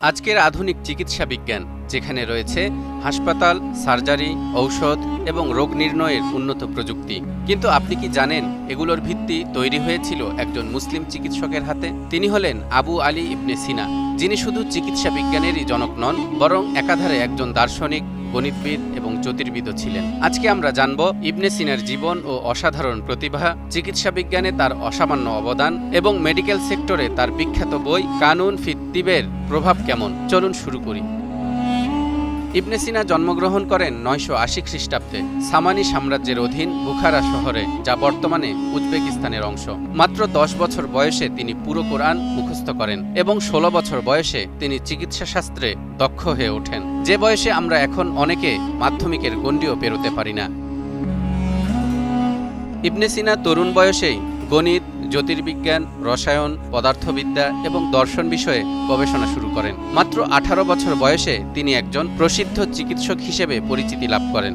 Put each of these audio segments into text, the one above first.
আজকের আধুনিক চিকিৎসা বিজ্ঞান যেখানে রয়েছে হাসপাতাল, সার্জারি, ঔষধ এবং রোগ নির্ণয়ের উন্নত প্রযুক্তি, কিন্তু আপনি কি জানেন এগুলোর ভিত্তি তৈরি হয়েছিল একজন মুসলিম চিকিৎসকের হাতে? তিনি হলেন আবু আলী ইবনে সিনা, যিনি শুধু চিকিৎসা বিজ্ঞানেরই জনক নন, বরং একাধারে একজন দার্শনিক, গণিতবিদ এবং জ্যোতির্বিদও ছিলেন। আজকে আমরা জানব ইবনে সিনার জীবন ও অসাধারণ প্রতিভা, চিকিৎসা বিজ্ঞানে তার অসামান্য অবদান এবং মেডিকেল সেক্টরে তার বিখ্যাত বই কানুন ফি তিবের প্রভাব কেমন। চলুন শুরু করি। ইবনে সিনা জন্মগ্রহণ করেন ৯৮০ খ্রিস্টাব্দে সামানি সাম্রাজ্যের অধীন বুখারা শহরে, যা বর্তমানে উজবেকিস্তানের অংশ। মাত্র ১০ বছর বয়সে তিনি পুরো কোরআন মুখস্থ করেন এবং ১৬ বছর বয়সে তিনি চিকিৎসা শাস্ত্রে দক্ষ হয়ে ওঠেন, যে বয়সে আমরা এখন অনেকে মাধ্যমিকের গণ্ডিও পেরোতে পারি না। ইবনে সিনা তরুণ বয়সেই গণিত, জ্যোতির্বিজ্ঞান, রসায়ন, পদার্থবিদ্যা এবং দর্শন বিষয়ে গবেষণা শুরু করেন। মাত্র ১৮ বছর বয়সে তিনি একজন প্রসিদ্ধ চিকিৎসক হিসেবে পরিচিতি লাভ করেন।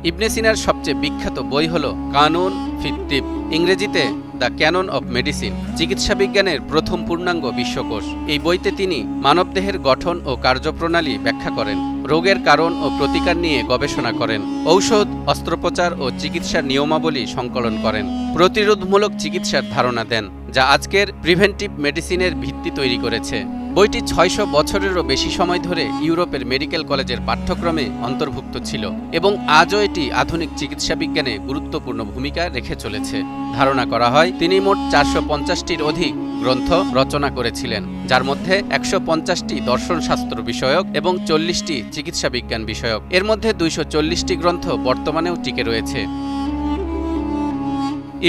ইবনে সিনার সবচেয়ে বিখ্যাত বই হল কানুন ফি তিব, ইংরেজিতে দ্য ক্যানন অব মেডিসিন, চিকিৎসা বিজ্ঞানের প্রথম পূর্ণাঙ্গ বিশ্বকোষ। এই বইতে তিনি মানবদেহের গঠন ও কার্যপ্রণালী ব্যাখ্যা করেন, রোগের কারণ ও প্রতিকার নিয়ে গবেষণা করেন, ঔষধ, অস্ত্রোপচার ও চিকিৎসার নিয়মাবলী সংকলন করেন, প্রতিরোধমূলক চিকিৎসার ধারণা দেন, যা আজকের প্রিভেন্টিভ মেডিসিনের ভিত্তি তৈরি করেছে। বইটি ৬০০ বছরেরও বেশি সময় ধরে ইউরোপের মেডিকেল কলেজের পাঠ্যক্রমে অন্তর্ভুক্ত ছিল এবং আজও এটি আধুনিক চিকিৎসা বিজ্ঞানে গুরুত্বপূর্ণ ভূমিকা রেখে চলেছে। ধারণা করা হয় তিনি মোট ৪৫০টির অধিক গ্রন্থ রচনা করেছিলেন, যার মধ্যে ১৫০টি দর্শনশাস্ত্র বিষয়ক এবং ৪০টি চিকিৎসা বিজ্ঞান বিষয়ক। এর মধ্যে ২৪০টি গ্রন্থ বর্তমানেও টিকে রয়েছে।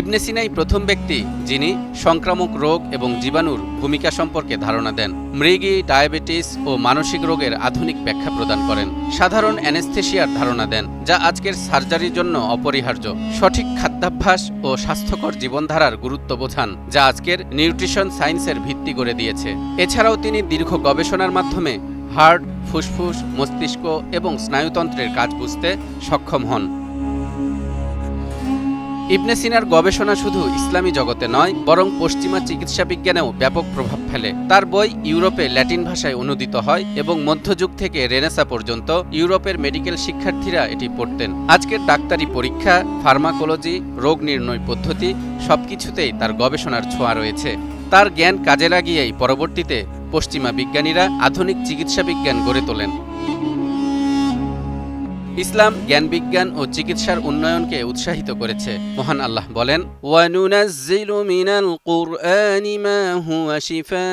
ইবনে সিনাই প্রথম ব্যক্তি যিনি সংক্রামক রোগ এবং জীবাণুর ভূমিকা সম্পর্কে ধারণা দেন, মৃগী, ডায়াবেটিস ও মানসিক রোগের আধুনিক ব্যাখ্যা প্রদান করেন, সাধারণ অ্যানেস্থেশিয়ার ধারণা দেন, যা আজকের সার্জারির জন্য অপরিহার্য, সঠিক খাদ্যাভ্যাস ও স্বাস্থ্যকর জীবনধারার গুরুত্ব বোঝান, যা আজকের নিউট্রিশন সায়েন্সের ভিত্তি করে দিয়েছে। এছাড়াও তিনি দীর্ঘ গবেষণার মাধ্যমে হার্ট, ফুসফুস, মস্তিষ্ক এবং স্নায়ুতন্ত্রের কাজ বুঝতে সক্ষম হন। ইবনে সিনার গবেষণা শুধু ইসলামী জগতে নয়, বরং পশ্চিমা চিকিৎসা বিজ্ঞানেও ব্যাপক প্রভাব ফেলে। তার বই ইউরোপে ল্যাটিন ভাষায় অনুদিত হয় এবং মধ্যযুগ থেকে রেনেসা পর্যন্ত ইউরোপের মেডিকেল শিক্ষার্থীরা এটি পড়তেন। আজকের ডাক্তারি পরীক্ষা, ফার্মাকোলজি, রোগ নির্ণয় পদ্ধতি সবকিছুতেই তার গবেষণার ছোঁয়া রয়েছে। তার জ্ঞান কাজে লাগিয়েই পরবর্তীতে পশ্চিমা বিজ্ঞানীরা আধুনিক চিকিৎসা বিজ্ঞান গড়ে তোলেন। ইসলাম জ্ঞানবিজ্ঞান ও চিকিৎসার উন্নয়নকে উৎসাহিত করেছে। মহান আল্লাহ বলেন, ওয়ানুনাজ্জিলু মিনাল কুরআনি মা হুয়া শিফাউন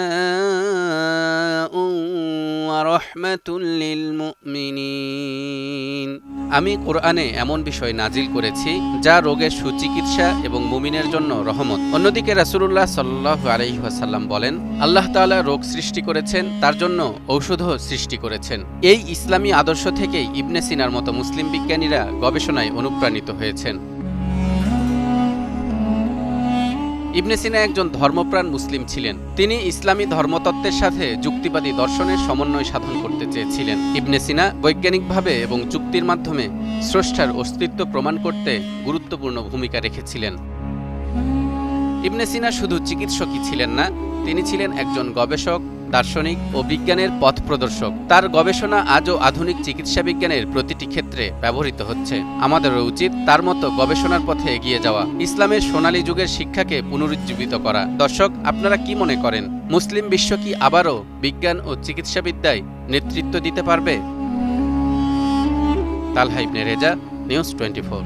ওয়া রাহমাতুল লিল মুমিনিন। আমি কোরআনে এমন বিষয় নাজিল করেছি যা রোগের সুচিকিৎসা এবং মুমিনের জন্য রহমত। অন্যদিকে রাসূলুল্লাহ সাল্লাল্লাহু আলাইহি ওয়াসাল্লাম বলেন, আল্লাহ তাআলা রোগ সৃষ্টি করেছেন, তার জন্য ঔষধও সৃষ্টি করেছেন। এই ইসলামী আদর্শ থেকেই ইবনে সিনার মতো মুসলিম বিজ্ঞানীরা গবেষণায় অনুপ্রাণিত হয়েছেন। ইবনে সিনা একজন ধর্মপ্রাণ মুসলিম ছিলেন। তিনি ইসলামী ধর্মতত্ত্বের সাথে যুক্তিবাদী দর্শনের সমন্বয় সাধন করতে চেয়েছিলেন। ইবনে সিনা বৈজ্ঞানিকভাবে এবং যুক্তির মাধ্যমে স্রষ্টার অস্তিত্ব প্রমাণ করতে গুরুত্বপূর্ণ ভূমিকা রেখেছিলেন। ইবনে সিনা শুধু চিকিৎসকই ছিলেন না, তিনি ছিলেন একজন গবেষক, দার্শনিক ও বিজ্ঞানের পথ প্রদর্শক। তার গবেষণা আজও আধুনিক চিকিৎসা বিজ্ঞানের প্রতিটি ক্ষেত্রে ব্যবহৃত হচ্ছে। আমাদেরও উচিত তার মতো গবেষণার পথে এগিয়ে যাওয়া, ইসলামের সোনালী যুগের শিক্ষাকে পুনরুজ্জীবিত করা। দর্শক, আপনারা কি মনে করেন, মুসলিম বিশ্ব কি আবারও বিজ্ঞান ও চিকিৎসাবিদ্যায় নেতৃত্ব দিতে পারবে? তালহা ইবনে রেজা, নিউজ 24।